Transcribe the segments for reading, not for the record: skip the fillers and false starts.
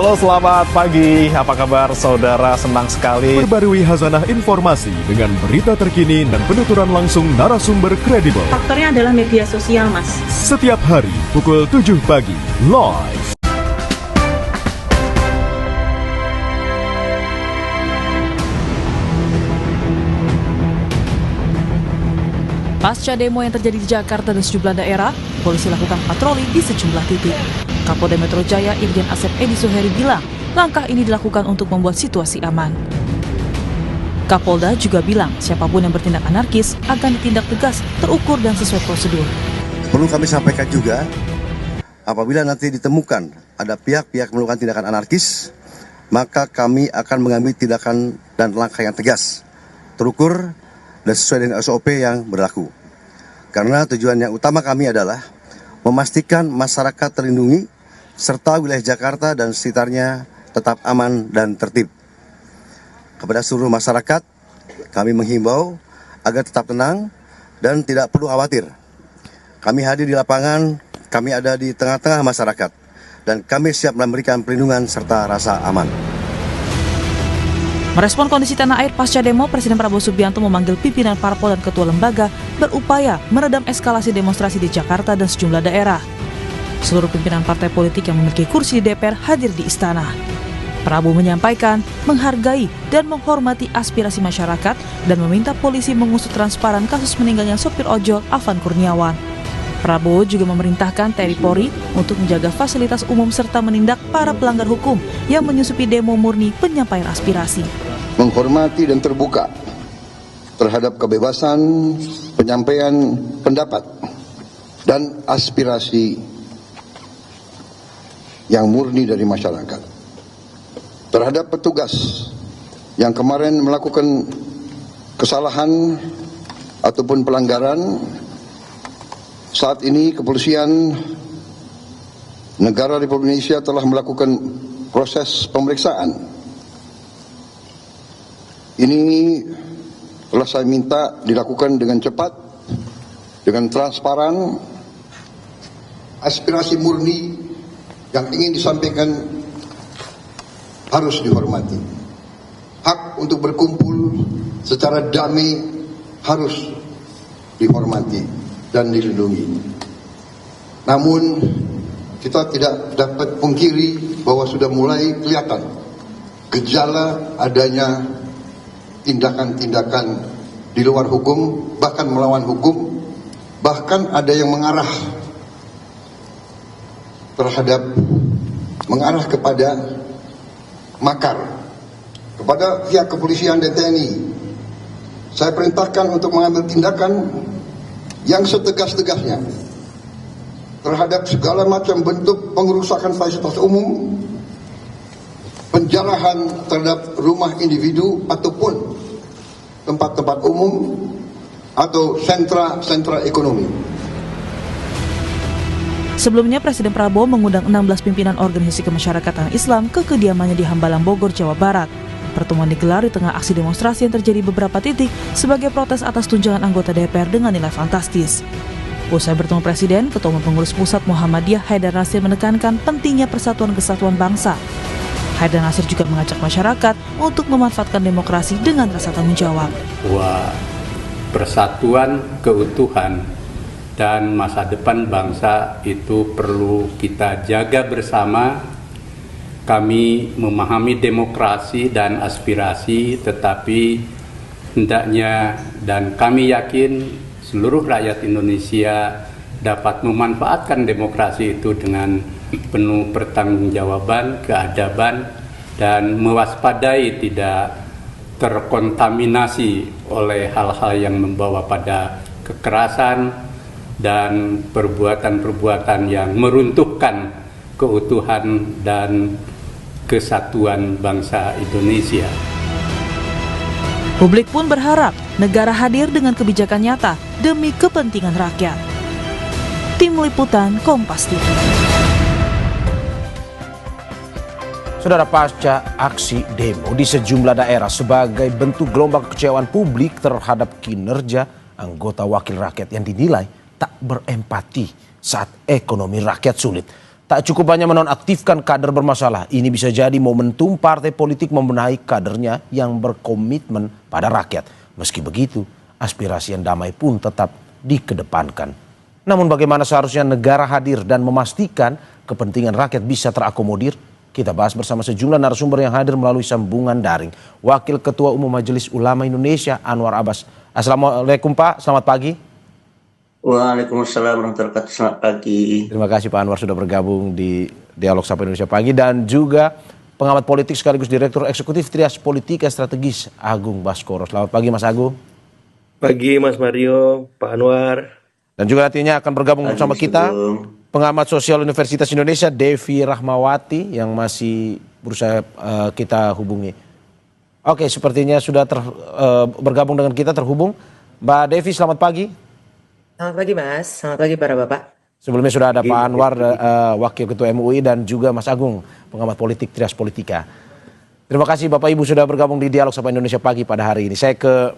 Halo, selamat pagi. Apa kabar saudara? Senang sekali Perbarui Khazanah informasi dengan berita terkini dan penuturan langsung narasumber kredibel. Faktornya adalah media sosial, Mas. Setiap hari pukul 7 pagi, live. Pasca demo yang terjadi di Jakarta dan sejumlah daerah, polisi lakukan patroli di sejumlah titik. Kapolda Metro Jaya Irjen Asep Edi Suheri bilang, langkah ini dilakukan untuk membuat situasi aman. Kapolda juga bilang, siapapun yang bertindak anarkis akan ditindak tegas, terukur dan sesuai prosedur. Perlu kami sampaikan juga, apabila nanti ditemukan ada pihak-pihak melakukan tindakan anarkis, maka kami akan mengambil tindakan dan langkah yang tegas, terukur, dan sesuai dengan SOP yang berlaku. Karena tujuan yang utama kami adalah memastikan masyarakat terlindungi, serta wilayah Jakarta dan sekitarnya tetap aman dan tertib. Kepada seluruh masyarakat, kami menghimbau agar tetap tenang dan tidak perlu khawatir. Kami hadir di lapangan, kami ada di tengah-tengah masyarakat, dan kami siap memberikan perlindungan serta rasa aman. Merespon kondisi tanah air pasca demo, Presiden Prabowo Subianto memanggil pimpinan parpol dan ketua lembaga berupaya meredam eskalasi demonstrasi di Jakarta dan sejumlah daerah. Seluruh pimpinan partai politik yang memiliki kursi di DPR hadir di istana. Prabowo menyampaikan, menghargai dan menghormati aspirasi masyarakat dan meminta polisi mengusut transparan kasus meninggalnya sopir ojol Afan Kurniawan. Prabowo juga memerintahkan TNI Polri untuk menjaga fasilitas umum serta menindak para pelanggar hukum yang menyusupi demo murni penyampaian aspirasi. Menghormati dan terbuka terhadap kebebasan penyampaian pendapat dan aspirasi yang murni dari masyarakat. Terhadap petugas yang kemarin melakukan kesalahan ataupun pelanggaran, saat ini kepolisian negara Republik Indonesia telah melakukan proses pemeriksaan. Ini telah saya minta dilakukan dengan cepat, dengan transparan. Aspirasi murni yang ingin disampaikan harus dihormati. Hak untuk berkumpul secara damai harus dihormati dan dilindungi. Namun kita tidak dapat pungkiri bahwa sudah mulai kelihatan gejala adanya tindakan-tindakan di luar hukum, bahkan melawan hukum, bahkan ada yang mengarah kepada makar kepada pihak kepolisian dan TNI. Saya perintahkan untuk mengambil tindakan yang setegas-tegasnya terhadap segala macam bentuk pengerusakan fasilitas umum, penjarahan terhadap rumah individu ataupun tempat-tempat umum atau sentra-sentra ekonomi. Sebelumnya, Presiden Prabowo mengundang 16 pimpinan organisasi kemasyarakatan Islam ke kediamannya di Hambalang, Bogor, Jawa Barat. Pertemuan digelar di tengah aksi demonstrasi yang terjadi beberapa titik sebagai protes atas tunjangan anggota DPR dengan nilai fantastis. Usai bertemu Presiden, Ketua Umum Pengurus Pusat Muhammadiyah Haidar Nasir menekankan pentingnya persatuan kesatuan bangsa. Haidar Nasir juga mengajak masyarakat untuk memanfaatkan demokrasi dengan rasa tanggung jawab. Bahwa persatuan, keutuhan, dan masa depan bangsa itu perlu kita jaga bersama. Kami memahami demokrasi dan aspirasi, tetapi hendaknya dan kami yakin seluruh rakyat Indonesia dapat memanfaatkan demokrasi itu dengan penuh pertanggungjawaban, keadaban, dan mewaspadai tidak terkontaminasi oleh hal-hal yang membawa pada kekerasan dan perbuatan-perbuatan yang meruntuhkan keutuhan dan kesatuan bangsa Indonesia. Publik pun berharap negara hadir dengan kebijakan nyata demi kepentingan rakyat. Tim Liputan Kompas TV. Saudara, pasca aksi demo di sejumlah daerah sebagai bentuk gelombang kekecewaan publik terhadap kinerja anggota wakil rakyat yang dinilai tak berempati saat ekonomi rakyat sulit. tak cukup hanya menonaktifkan kader bermasalah, ini bisa jadi momentum partai politik membenahi kadernya yang berkomitmen pada rakyat. Meski begitu, aspirasi yang damai pun tetap dikedepankan. Namun bagaimana seharusnya negara hadir dan memastikan kepentingan rakyat bisa terakomodir? Kita bahas bersama sejumlah narasumber yang hadir melalui sambungan daring. Wakil Ketua Umum Majelis Ulama Indonesia Anwar Abbas. Assalamualaikum Pak, selamat pagi. Waalaikumsalam warahmatullahi wabarakatuh. Selamat pagi. Terima kasih Pak Anwar sudah bergabung di Dialog Sapa Indonesia Pagi, dan juga pengamat politik sekaligus Direktur Eksekutif Trias Politika Strategis Agung Baskoro. Selamat pagi Mas Agung. Pagi Mas Mario, Pak Anwar. Dan juga nantinya akan bergabung bersama kita pengamat sosial Universitas Indonesia Devi Rahmawati yang masih berusaha kita hubungi. Oke, sepertinya sudah bergabung dengan kita, terhubung. Mbak Devi, selamat pagi. Selamat pagi Mas, selamat pagi para Bapak. Sebelumnya sudah ada Pak Anwar, Wakil Ketua MUI, dan juga Mas Agung, pengamat politik Trias Politika. Terima kasih Bapak Ibu sudah bergabung di Dialog Sapa Indonesia Pagi pada hari ini. Saya ke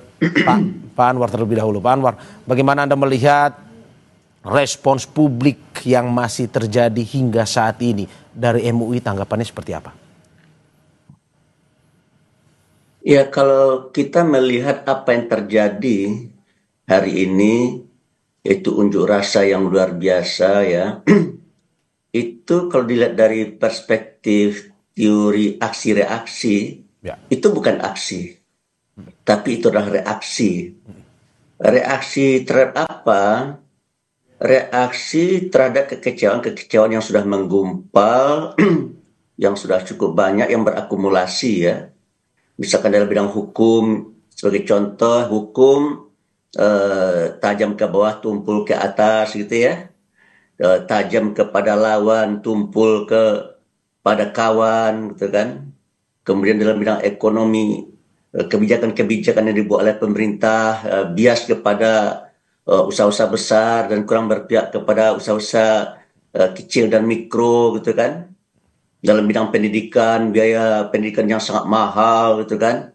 Pak Anwar terlebih dahulu. Pak Anwar, bagaimana Anda melihat respons publik yang masih terjadi hingga saat ini dari MUI, tanggapannya seperti apa? Ya, kalau kita melihat apa yang terjadi hari ini, yaitu unjuk rasa yang luar biasa ya, itu kalau dilihat dari perspektif teori aksi-reaksi, itu bukan aksi, tapi itu adalah reaksi. Reaksi terhadap apa? Reaksi terhadap kekecewaan yang sudah menggumpal, yang sudah cukup banyak, yang berakumulasi ya. Misalkan dalam bidang hukum, sebagai contoh, hukum tajam ke bawah, tumpul ke atas gitu ya. Tajam kepada lawan, tumpul pada kawan gitu kan. Kemudian dalam bidang ekonomi, kebijakan-kebijakan yang dibuat oleh pemerintah bias kepada usaha-usaha besar dan kurang berpihak kepada usaha-usaha kecil dan mikro gitu kan. Dalam bidang pendidikan, biaya pendidikan yang sangat mahal gitu kan.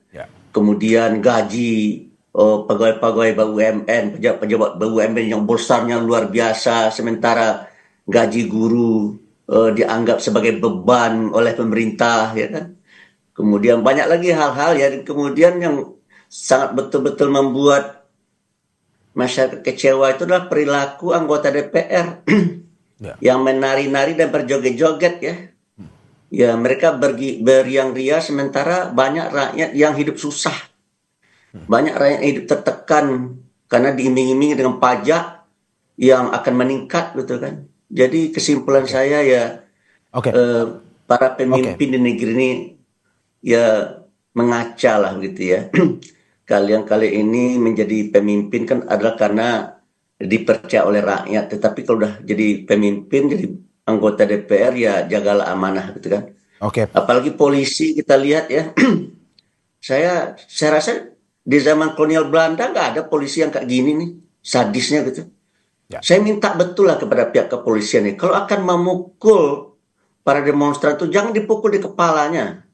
Kemudian gaji pegawai-pegawai BUMN, pejabat BUMN yang besarnya luar biasa, sementara gaji guru dianggap sebagai beban oleh pemerintah ya kan. Kemudian banyak lagi hal-hal ya, kemudian yang sangat betul-betul membuat masyarakat kecewa itu adalah perilaku anggota DPR yang menari-nari dan berjoget-joget ya. Ya, mereka beriang-riang sementara banyak rakyat yang hidup susah. Banyak rakyat yang hidup tertekan karena diiming-imingi dengan pajak yang akan meningkat gitu kan. Jadi kesimpulan saya ya, para pemimpin di negeri ini ya mengaca lah gitu ya. Kalian kali ini menjadi pemimpin kan adalah karena dipercaya oleh rakyat. Tetapi kalau udah jadi pemimpin, jadi anggota DPR ya jagalah amanah gitu kan. Apalagi polisi kita lihat ya. saya rasa di zaman kolonial Belanda nggak ada polisi yang kayak gini nih, sadisnya gitu. Saya minta betul lah kepada pihak kepolisian nih, kalau akan memukul para demonstran itu jangan dipukul di kepalanya.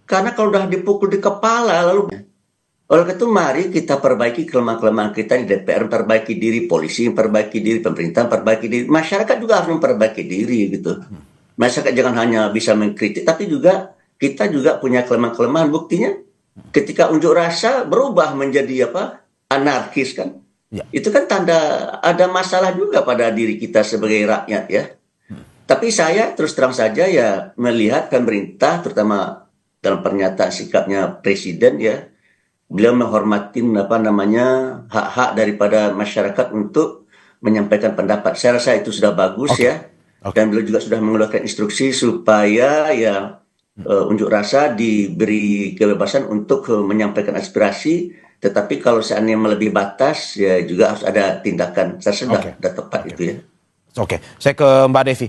Karena kalau udah dipukul di kepala lalu oleh itu mari kita perbaiki kelemahan-kelemahan kita di DPR, perbaiki diri, polisi perbaiki diri, pemerintah perbaiki diri, masyarakat juga harus memperbaiki diri gitu. Masyarakat jangan hanya bisa mengkritik, tapi juga kita juga punya kelemahan-kelemahan. Buktinya ketika unjuk rasa berubah menjadi anarkis kan, itu kan tanda ada masalah juga pada diri kita sebagai rakyat ya. Tapi saya terus terang saja ya melihat pemerintah, terutama dalam pernyataan sikapnya Presiden ya, beliau menghormatin hak-hak daripada masyarakat untuk menyampaikan pendapat. Saya rasa itu sudah bagus ya. Dan beliau juga sudah mengeluarkan instruksi supaya ya unjuk rasa diberi kebebasan untuk menyampaikan aspirasi. Tetapi kalau seandainya melebihi batas ya juga harus ada tindakan. Saya sudah tepat itu ya. Saya ke Mbak Devi.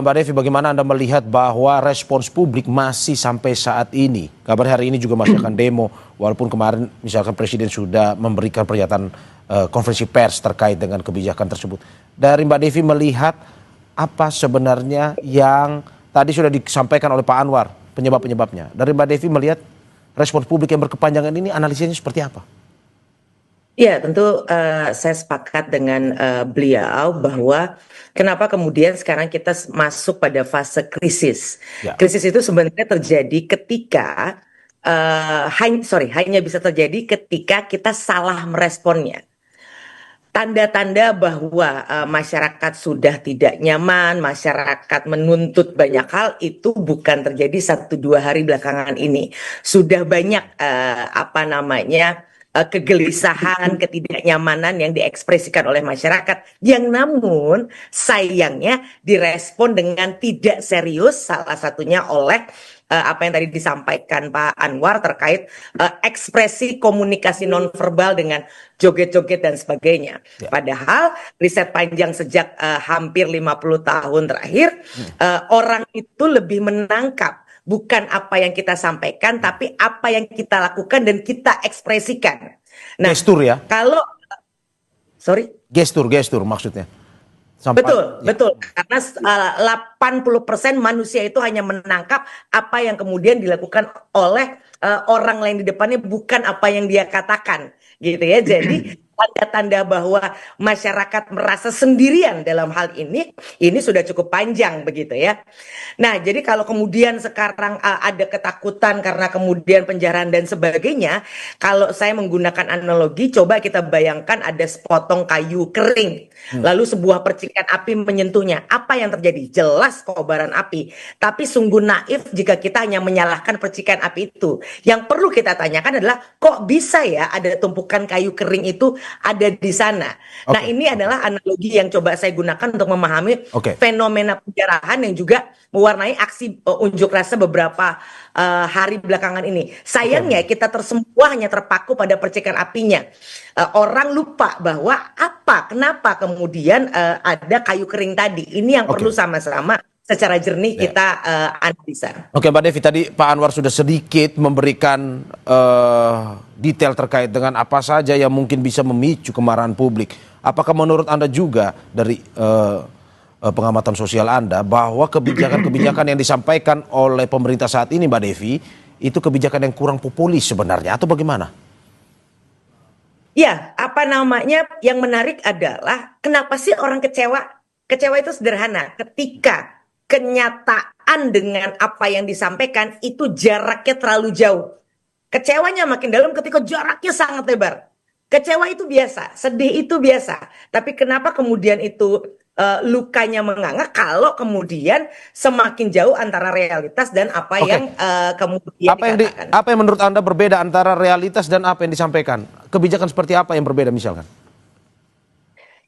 Mbak Devi, bagaimana Anda melihat bahwa respons publik masih sampai saat ini? Kabar hari ini juga masih akan demo, walaupun kemarin misalkan Presiden sudah memberikan pernyataan konferensi pers terkait dengan kebijakan tersebut. Dari Mbak Devi melihat apa sebenarnya yang tadi sudah disampaikan oleh Pak Anwar, penyebab-penyebabnya. Dari Mbak Devi melihat respons publik yang berkepanjangan ini, analisisnya seperti apa? Ya, tentu saya sepakat dengan beliau bahwa kenapa kemudian sekarang kita masuk pada fase krisis. Ya. Krisis itu sebenarnya terjadi ketika hanya bisa terjadi ketika kita salah meresponnya. Tanda-tanda bahwa masyarakat sudah tidak nyaman, masyarakat menuntut banyak hal itu bukan terjadi 1-2 hari belakangan ini. Sudah banyak kegelisahan, ketidaknyamanan yang diekspresikan oleh masyarakat, yang namun sayangnya direspon dengan tidak serius, salah satunya oleh apa yang tadi disampaikan Pak Anwar terkait ekspresi komunikasi nonverbal dengan joget-joget dan sebagainya. Padahal riset panjang sejak hampir 50 tahun terakhir, orang itu lebih menangkap bukan apa yang kita sampaikan, tapi apa yang kita lakukan dan kita ekspresikan. Nah, gestur ya? Kalau gestur maksudnya. Betul. Karena 80% manusia itu hanya menangkap apa yang kemudian dilakukan oleh orang lain di depannya, bukan apa yang dia katakan, gitu ya. Jadi tanda-tanda bahwa masyarakat merasa sendirian dalam hal ini sudah cukup panjang begitu ya. Nah, jadi kalau kemudian sekarang ada ketakutan karena kemudian penjarahan dan sebagainya, kalau saya menggunakan analogi, coba kita bayangkan ada sepotong kayu kering, lalu sebuah percikan api menyentuhnya. Apa yang terjadi? Jelas kobaran api. Tapi sungguh naif jika kita hanya menyalahkan percikan api itu. Yang perlu kita tanyakan adalah, kok bisa ya ada tumpukan kayu kering itu ada di sana. Nah, ini adalah analogi yang coba saya gunakan untuk memahami fenomena penjarahan yang juga mewarnai aksi unjuk rasa beberapa hari belakangan ini. Sayangnya kita semua hanya terpaku pada percikan apinya. Orang lupa bahwa kenapa kemudian ada kayu kering tadi. Ini yang perlu sama-sama secara jernih kita analisa. Oke, Mbak Devi, tadi Pak Anwar sudah sedikit memberikan detail terkait dengan apa saja yang mungkin bisa memicu kemarahan publik. Apakah menurut Anda juga dari pengamatan sosial Anda bahwa kebijakan-kebijakan yang disampaikan oleh pemerintah saat ini, Mbak Devi, itu kebijakan yang kurang populis sebenarnya atau bagaimana? Ya, yang menarik adalah kenapa sih orang kecewa? Kecewa itu sederhana, ketika kenyataan dengan apa yang disampaikan itu jaraknya terlalu jauh. Kecewanya makin dalam ketika jaraknya sangat lebar. Kecewa itu biasa, sedih itu biasa. Tapi kenapa kemudian itu lukanya menganga kalau kemudian semakin jauh antara realitas dan apa yang kemudian dikatakan. Apa yang menurut Anda berbeda antara realitas dan apa yang disampaikan? Kebijakan seperti apa yang berbeda misalkan?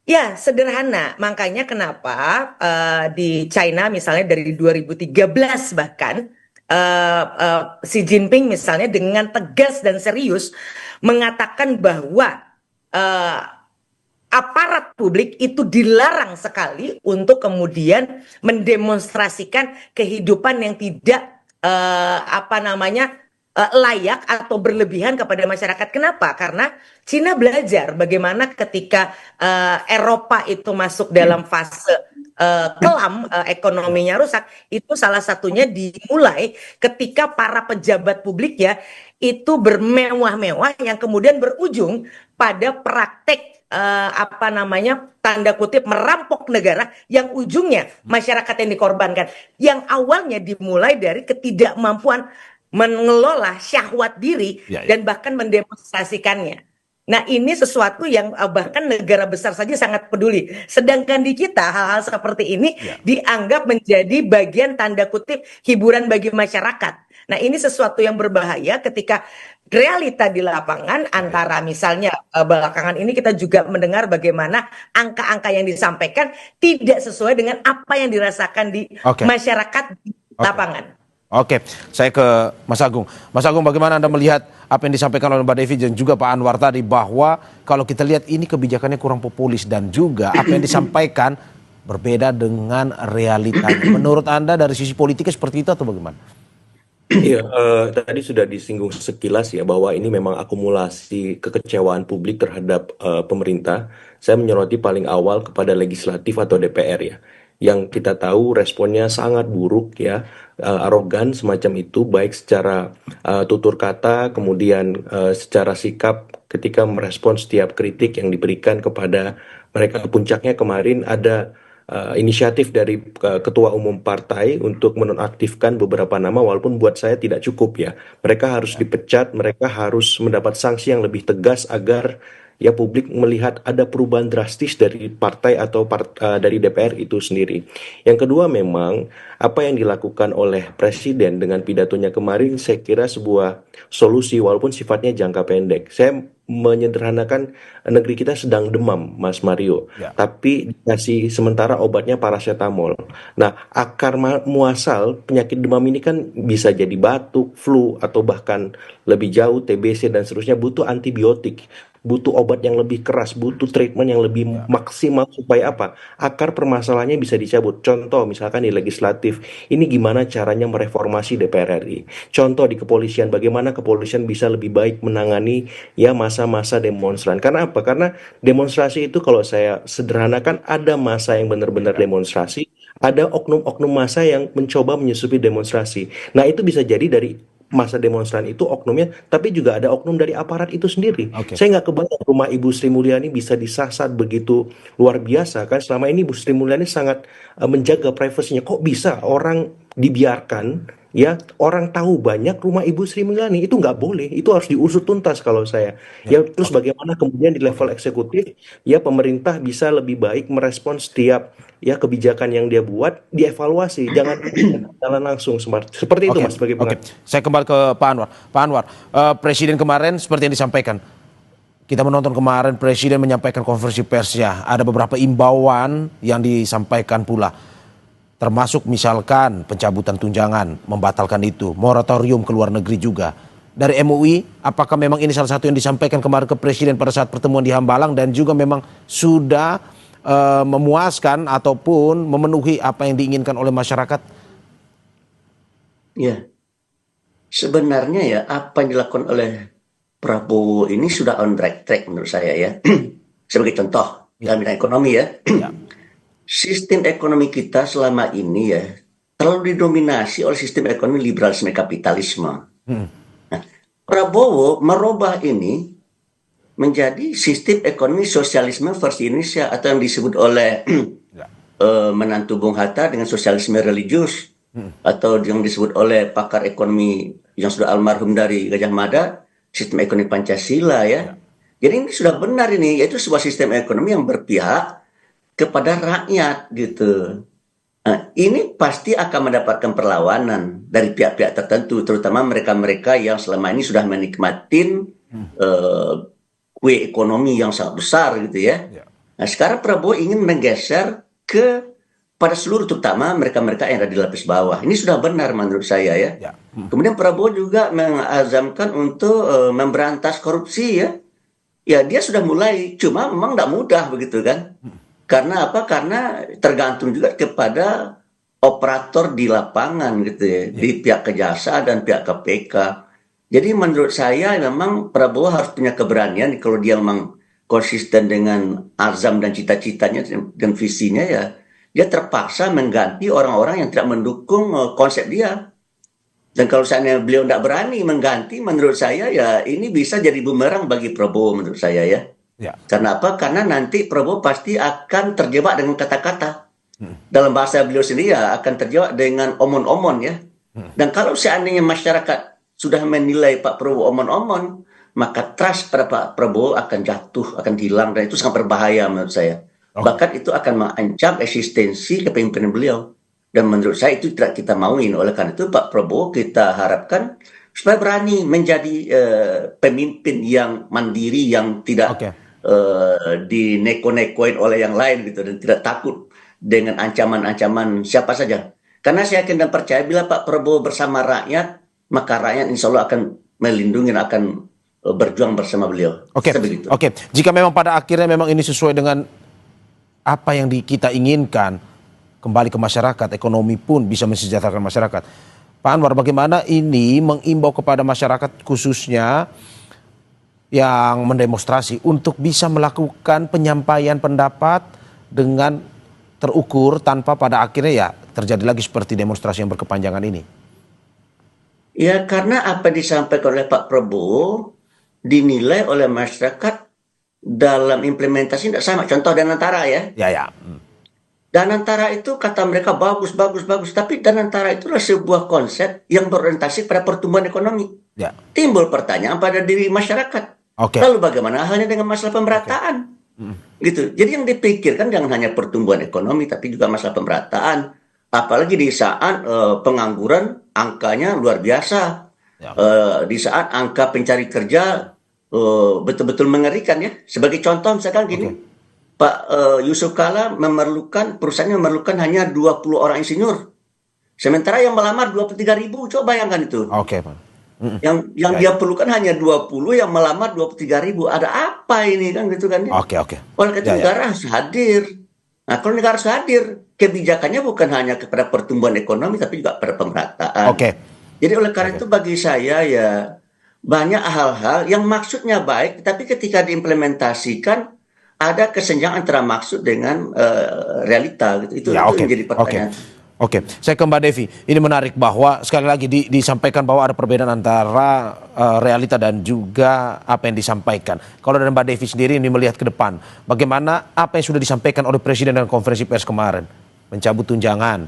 Ya, sederhana. Makanya kenapa di China misalnya dari 2013 bahkan Xi Jinping misalnya dengan tegas dan serius mengatakan bahwa aparat publik itu dilarang sekali untuk kemudian mendemonstrasikan kehidupan yang tidak layak atau berlebihan kepada masyarakat. Kenapa? Karena Cina belajar bagaimana ketika Eropa itu masuk dalam fase kelam, ekonominya rusak, itu salah satunya dimulai ketika para pejabat publik ya itu bermewah-mewah yang kemudian berujung pada praktek tanda kutip merampok negara yang ujungnya masyarakat yang dikorbankan, yang awalnya dimulai dari ketidakmampuan mengelola syahwat diri dan bahkan mendemonstrasikannya. Nah, ini sesuatu yang bahkan negara besar saja sangat peduli. Sedangkan di kita hal-hal seperti ini dianggap menjadi bagian tanda kutip hiburan bagi masyarakat. Nah, ini sesuatu yang berbahaya ketika realita di lapangan antara misalnya belakangan ini kita juga mendengar bagaimana angka-angka yang disampaikan tidak sesuai dengan apa yang dirasakan di masyarakat di lapangan. Oke, saya ke Mas Agung. Mas Agung, bagaimana Anda melihat apa yang disampaikan oleh Mbak Devi dan juga Pak Anwar tadi, bahwa kalau kita lihat ini kebijakannya kurang populis dan juga apa yang disampaikan berbeda dengan realita. Menurut Anda dari sisi politiknya seperti itu atau bagaimana? Iya, tadi sudah disinggung sekilas ya bahwa ini memang akumulasi kekecewaan publik terhadap pemerintah. Saya menyoroti paling awal kepada legislatif atau DPR ya, yang kita tahu responnya sangat buruk ya, arogan semacam itu, baik secara tutur kata, kemudian secara sikap ketika merespons setiap kritik yang diberikan kepada mereka. Puncaknya kemarin ada inisiatif dari ketua umum partai untuk menonaktifkan beberapa nama, walaupun buat saya tidak cukup ya. Mereka harus dipecat, mereka harus mendapat sanksi yang lebih tegas agar ya publik melihat ada perubahan drastis dari partai atau dari DPR itu sendiri. Yang kedua, memang apa yang dilakukan oleh Presiden dengan pidatonya kemarin saya kira sebuah solusi walaupun sifatnya jangka pendek. Saya menyederhanakan, negeri kita sedang demam, Mas Mario, tapi dikasih sementara obatnya paracetamol. Nah, akar muasal penyakit demam ini kan bisa jadi batuk, flu, atau bahkan lebih jauh TBC dan seterusnya, butuh antibiotik, butuh obat yang lebih keras, butuh treatment yang lebih maksimal supaya apa? Akar permasalahannya bisa dicabut. Contoh misalkan di legislatif, ini gimana caranya mereformasi DPR RI. Contoh di kepolisian, bagaimana kepolisian bisa lebih baik menangani ya masa-masa demonstran. Karena apa? Karena demonstrasi itu kalau saya sederhanakan, ada masa yang benar-benar demonstrasi, ada oknum-oknum masa yang mencoba menyusupi demonstrasi. Nah, itu bisa jadi dari masa demonstran itu oknumnya, tapi juga ada oknum dari aparat itu sendiri. Saya nggak kebayang rumah Ibu Sri Mulyani bisa disasar begitu luar biasa kan. Selama ini Ibu Sri Mulyani sangat menjaga privasinya. Kok bisa orang dibiarkan ya, orang tahu banyak rumah Ibu Sri Mulyani? Itu nggak boleh, itu harus diusut tuntas kalau saya. Ya, terus bagaimana kemudian di level eksekutif ya pemerintah bisa lebih baik merespons setiap ya kebijakan yang dia buat, dievaluasi, jangan jalan langsung seperti itu, Mas, sebagai pengamat. Saya kembali ke Pak Anwar. Pak Anwar, Presiden kemarin seperti yang disampaikan, kita menonton kemarin Presiden menyampaikan konferensi persnya, ada beberapa imbauan yang disampaikan pula, termasuk misalkan pencabutan tunjangan, membatalkan itu, moratorium ke luar negeri juga. Dari MUI, apakah memang ini salah satu yang disampaikan kemarin ke Presiden pada saat pertemuan di Hambalang dan juga memang sudah memuaskan ataupun memenuhi apa yang diinginkan oleh masyarakat? Ya, sebenarnya ya apa yang dilakukan oleh Prabowo ini sudah on track menurut saya ya. Sebagai contoh dalam bidang ekonomi ya. Sistem ekonomi kita selama ini ya terlalu didominasi oleh sistem ekonomi liberalisme kapitalisme. Nah, Prabowo merubah ini menjadi sistem ekonomi sosialisme versi Indonesia, atau yang disebut oleh menantu Bung Hatta dengan sosialisme religius, atau yang disebut oleh pakar ekonomi yang sudah almarhum dari Gajah Mada, sistem ekonomi Pancasila ya. Jadi ini sudah benar ini, yaitu sebuah sistem ekonomi yang berpihak kepada rakyat gitu. Nah, ini pasti akan mendapatkan perlawanan dari pihak-pihak tertentu, terutama mereka-mereka yang selama ini sudah menikmatin kue ekonomi yang sangat besar gitu ya. Nah, sekarang Prabowo ingin menggeser pada seluruh, terutama mereka-mereka yang ada di lapis bawah. Ini sudah benar menurut saya ya. Kemudian Prabowo juga mengazamkan untuk memberantas korupsi ya. Ya, dia sudah mulai, cuma memang tidak mudah begitu kan. Karena apa? Karena tergantung juga kepada operator di lapangan gitu ya, di pihak kejaksaan dan pihak KPK. Jadi menurut saya memang Prabowo harus punya keberanian kalau dia memang konsisten dengan azam dan cita-citanya dan visinya ya, dia terpaksa mengganti orang-orang yang tidak mendukung konsep dia. Dan kalau seandainya beliau tidak berani mengganti, menurut saya ya ini bisa jadi bumerang bagi Prabowo menurut saya ya. Karena apa? Karena nanti Prabowo pasti akan terjebak dengan kata-kata. Dalam bahasa beliau sendiri ya akan terjebak dengan omon-omon ya. Dan kalau seandainya masyarakat sudah menilai Pak Prabowo omon-omon, maka trust pada Pak Prabowo akan jatuh, akan hilang, dan itu sangat berbahaya menurut saya. Bahkan itu akan mengancam eksistensi kepemimpinan beliau. Dan menurut saya itu tidak kita mauin. Oleh karena itu Pak Prabowo kita harapkan supaya berani menjadi pemimpin yang mandiri, yang tidak dineko-nekoin oleh yang lain gitu, dan tidak takut dengan ancaman-ancaman siapa saja. Karena saya yakin dan percaya bila Pak Prabowo bersama rakyat, maka rakyat insya Allah akan melindungi, akan berjuang bersama beliau. Oke. Jika memang pada akhirnya memang ini sesuai dengan apa yang kita inginkan, kembali ke masyarakat, ekonomi pun bisa mensejahterakan masyarakat. Pak Anwar, bagaimana ini mengimbau kepada masyarakat khususnya yang mendemonstrasi untuk bisa melakukan penyampaian pendapat dengan terukur tanpa pada akhirnya ya terjadi lagi seperti demonstrasi yang berkepanjangan ini? Ya, karena apa disampaikan oleh Pak Prabowo dinilai oleh masyarakat dalam implementasi tidak sama. Contoh Danantara ya. Ya. Danantara itu kata mereka bagus, tapi Danantara itulah sebuah konsep yang berorientasi pada pertumbuhan ekonomi. Ya. Timbul pertanyaan pada diri masyarakat. Lalu bagaimana halnya dengan masalah pemerataan? Gitu. Jadi yang dipikirkan jangan hanya pertumbuhan ekonomi, tapi juga masalah pemerataan. Apalagi di saat pengangguran angkanya luar biasa. Di saat angka pencari kerja betul-betul mengerikan ya. Sebagai contoh misalkan gini. Pak Yusuf Kala perusahaannya memerlukan hanya 20 orang insinyur. Sementara yang melamar 23.000, coba bayangkan itu. Oke, Pak. Yang dia perlukan hanya 20, yang melamar 23.000. Ada apa ini kan gitu kan? Oke. Oleh karena negara harus hadir. Nah, kalau negara harus hadir, kebijakannya bukan hanya kepada pertumbuhan ekonomi, tapi juga pada pemerataan. Jadi oleh karena itu bagi saya ya banyak hal-hal yang maksudnya baik, tapi ketika diimplementasikan ada kesenjangan antara maksud dengan realita gitu. Itu menjadi pertanyaan. Oke, saya ke Mbak Devi. Ini menarik bahwa sekali lagi disampaikan bahwa ada perbedaan antara realita dan juga apa yang disampaikan. Kalau dari Mbak Devi sendiri ini melihat ke depan, bagaimana apa yang sudah disampaikan oleh Presiden dalam konferensi pers kemarin, mencabut tunjangan,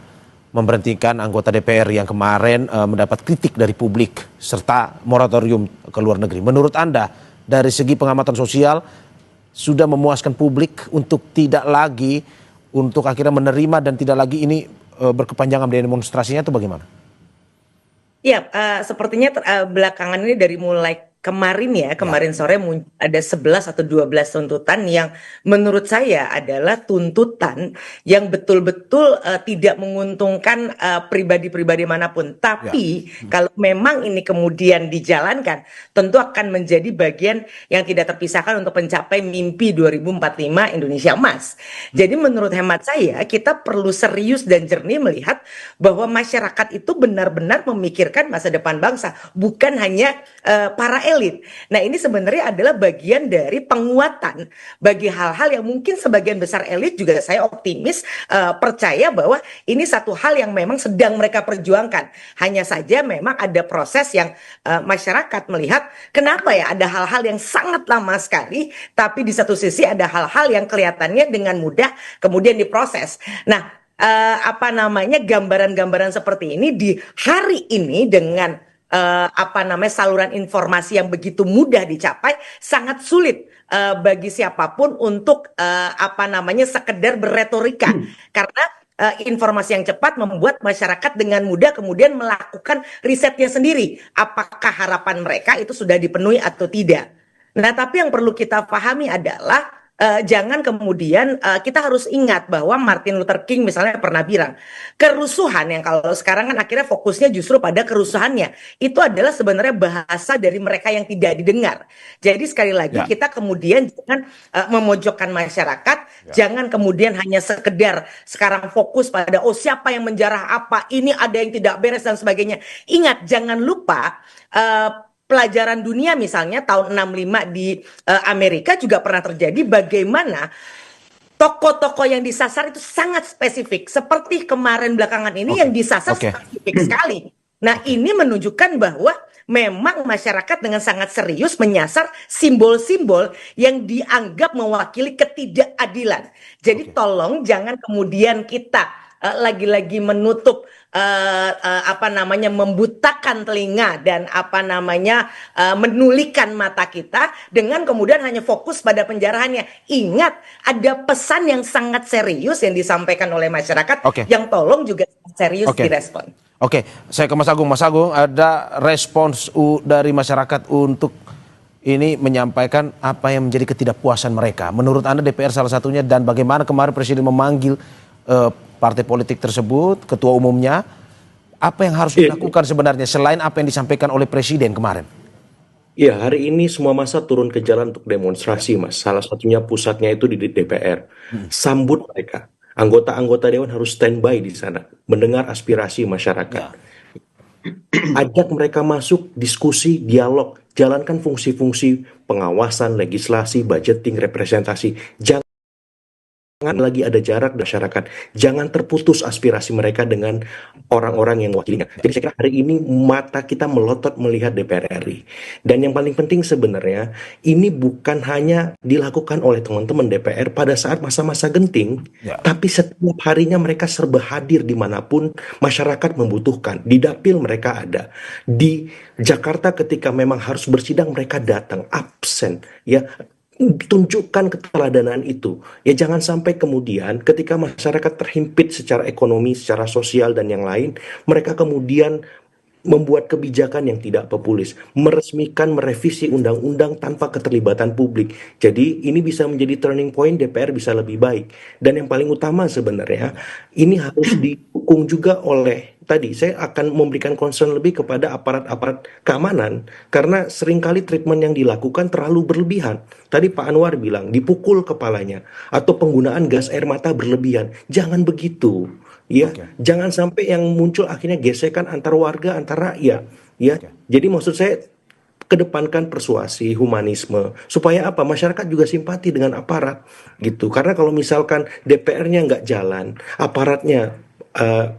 memberhentikan anggota DPR yang kemarin mendapat kritik dari publik, serta moratorium ke luar negeri. Menurut Anda, dari segi pengamatan sosial, sudah memuaskan publik untuk tidak lagi untuk akhirnya menerima dan tidak lagi ini berkepanjangan demonstrasinya itu bagaimana? Ya, sepertinya belakangan ini dari mulai kemarin sore ada 11 atau 12 tuntutan yang menurut saya adalah tuntutan yang betul-betul tidak menguntungkan pribadi-pribadi manapun. Tapi kalau memang ini kemudian dijalankan, tentu akan menjadi bagian yang tidak terpisahkan untuk mencapai mimpi 2045 Indonesia Emas. Jadi menurut hemat saya, kita perlu serius dan jernih melihat bahwa masyarakat itu benar-benar memikirkan masa depan bangsa, bukan hanya para elit. Nah, ini sebenarnya adalah bagian dari penguatan bagi hal-hal yang mungkin sebagian besar elit juga saya optimis percaya bahwa ini satu hal yang memang sedang mereka perjuangkan. Hanya saja memang ada proses yang masyarakat melihat kenapa ya ada hal-hal yang sangat lama sekali, tapi di satu sisi ada hal-hal yang kelihatannya dengan mudah kemudian diproses. Nah, gambaran-gambaran seperti ini di hari ini dengan saluran informasi yang begitu mudah dicapai sangat sulit bagi siapapun untuk sekedar berretorika karena informasi yang cepat membuat masyarakat dengan mudah kemudian melakukan risetnya sendiri apakah harapan mereka itu sudah dipenuhi atau tidak. Nah, tapi yang perlu kita pahami adalah jangan kemudian kita harus ingat bahwa Martin Luther King misalnya pernah bilang kerusuhan yang kalau sekarang kan akhirnya fokusnya justru pada kerusuhannya itu adalah sebenarnya bahasa dari mereka yang tidak didengar. Jadi sekali lagi kita kemudian jangan memojokkan masyarakat, jangan kemudian hanya sekedar sekarang fokus pada siapa yang menjarah apa, ini ada yang tidak beres dan sebagainya. Ingat, jangan lupa pelajaran dunia misalnya tahun 65 di Amerika juga pernah terjadi bagaimana tokoh-tokoh yang disasar itu sangat spesifik. Seperti kemarin belakangan ini yang disasar spesifik sekali. Nah, ini menunjukkan bahwa memang masyarakat dengan sangat serius menyasar simbol-simbol yang dianggap mewakili ketidakadilan. Jadi tolong jangan kemudian kita lagi-lagi menutup membutakan telinga dan menulikan mata kita dengan kemudian hanya fokus pada penjarahannya. Ingat, ada pesan yang sangat serius yang disampaikan oleh masyarakat yang tolong juga serius direspon. Saya ke Mas Agung. Mas Agung, ada respons dari masyarakat untuk ini menyampaikan apa yang menjadi ketidakpuasan mereka. Menurut Anda DPR salah satunya dan bagaimana kemarin Presiden memanggil partai politik tersebut, ketua umumnya, apa yang harus dilakukan sebenarnya selain apa yang disampaikan oleh Presiden kemarin? Ya, hari ini semua massa turun ke jalan untuk demonstrasi, Mas. Salah satunya pusatnya itu di DPR. Sambut mereka. Anggota-anggota Dewan harus standby di sana, mendengar aspirasi masyarakat. Ajak mereka masuk, diskusi, dialog, jalankan fungsi-fungsi pengawasan, legislasi, budgeting, representasi. Jangan lagi ada jarak masyarakat, jangan terputus aspirasi mereka dengan orang-orang yang mewakilinya. Jadi saya kira hari ini mata kita melotot melihat DPR RI. Dan yang paling penting sebenarnya, ini bukan hanya dilakukan oleh teman-teman DPR pada saat masa-masa genting, tapi setiap harinya mereka serba hadir dimanapun masyarakat membutuhkan. Di dapil mereka ada, di Jakarta ketika memang harus bersidang mereka datang, absen, ya. Tunjukkan keteladanan itu. Ya jangan sampai kemudian ketika masyarakat terhimpit secara ekonomi, secara sosial dan yang lain, mereka kemudian membuat kebijakan yang tidak populis, meresmikan, merevisi undang-undang tanpa keterlibatan publik. Jadi ini bisa menjadi turning point, DPR bisa lebih baik. Dan yang paling utama sebenarnya, ini harus didukung juga oleh, tadi saya akan memberikan concern lebih kepada aparat-aparat keamanan, karena seringkali treatment yang dilakukan terlalu berlebihan. Tadi Pak Anwar bilang, dipukul kepalanya, atau penggunaan gas air mata berlebihan. Jangan begitu. Ya, jangan sampai yang muncul akhirnya gesekan antar warga, antar rakyat. Ya, jadi maksud saya kedepankan persuasi, humanisme, supaya apa? Masyarakat juga simpati dengan aparat, gitu. Karena kalau misalkan DPR-nya nggak jalan, aparatnya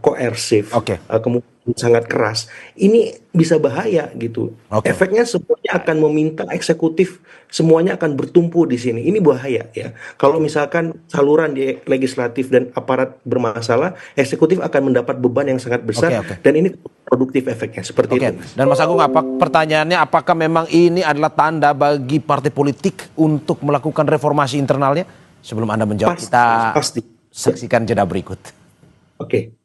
koersif, kemudian sangat keras, ini bisa bahaya, gitu. Efeknya semuanya akan meminta eksekutif, semuanya akan bertumpu di sini. Ini bahaya, ya. Kalau misalkan saluran di legislatif dan aparat bermasalah, eksekutif akan mendapat beban yang sangat besar, dan ini produktif efeknya seperti itu. Dan Mas Agung, pertanyaannya, apakah memang ini adalah tanda bagi partai politik untuk melakukan reformasi internalnya? Sebelum Anda menjawab, kita saksikan jeda berikut. Oke.